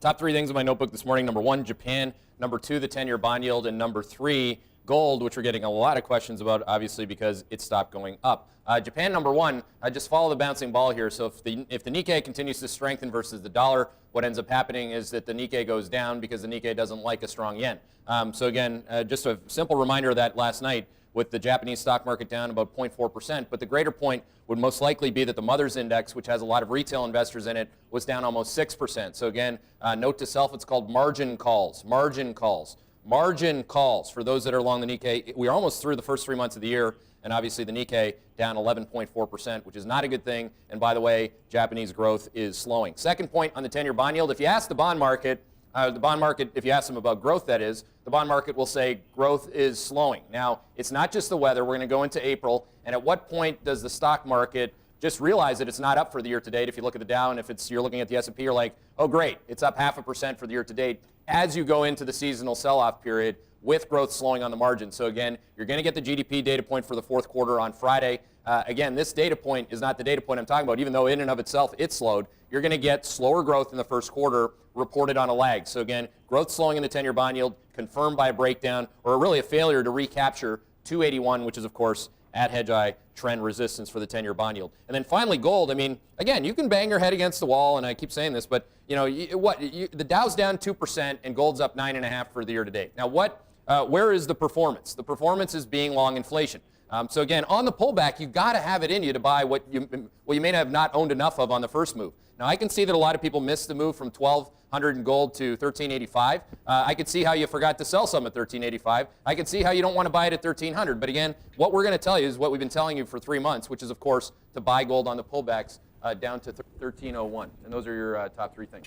Top three things in my notebook this morning. Number one, Japan. Number two, the 10-year bond yield. And number three, gold, which we're getting a lot of questions about, obviously, because it stopped going up. Japan, number one, just follow the bouncing ball here. So if the Nikkei continues to strengthen versus the dollar, what ends up happening is that the Nikkei goes down because the Nikkei doesn't like a strong yen. So again, just a simple reminder of that last night, with the Japanese stock market down about 0.4%. But the greater point would most likely be that the Mothers Index, which has a lot of retail investors in it, was down almost 6%. So again, note to self, it's called margin calls. Margin calls. Margin calls for those that are along the Nikkei. We're almost through the first 3 months of the year, and obviously the Nikkei down 11.4%, which is not a good thing. And by the way, Japanese growth is slowing. Second point on the 10-year bond yield, if you ask the bond market, if you ask them about growth, that is, the bond market will say growth is slowing. Now, it's not just the weather. We're going to go into April, and at what point does the stock market just realize that it's not up for the year to date? If you look at the Dow, and if you're looking at the S&P, you're like, oh, great, it's up 0.5% for the year to date, as you go into the seasonal sell-off period with growth slowing on the margin. So again, you're going to get the GDP data point for the fourth quarter on Friday. Again, this data point is not the data point I'm talking about, even though in and of itself it slowed. You're going to get slower growth in the first quarter reported on a lag. So again, growth slowing in the 10-year bond yield confirmed by a breakdown, or really a failure to recapture 281, which is, of course, at Hedgeye trend resistance for the 10-year bond yield. And then finally, gold. I mean, again, you can bang your head against the wall, and I keep saying this, but you know, the Dow's down 2% and gold's up 9.5% for the year to date. Now, where is the performance? The performance is being long inflation. So again, on the pullback, you've got to have it in you to buy what you may have not owned enough of on the first move. Now, I can see that a lot of people missed the move from 1,200 in gold to 1,385. I could see how you forgot to sell some at 1,385. I can see how you don't want to buy it at 1,300. But again, what we're going to tell you is what we've been telling you for 3 months, which is, of course, to buy gold on the pullbacks down to 1,301. And those are your top three things.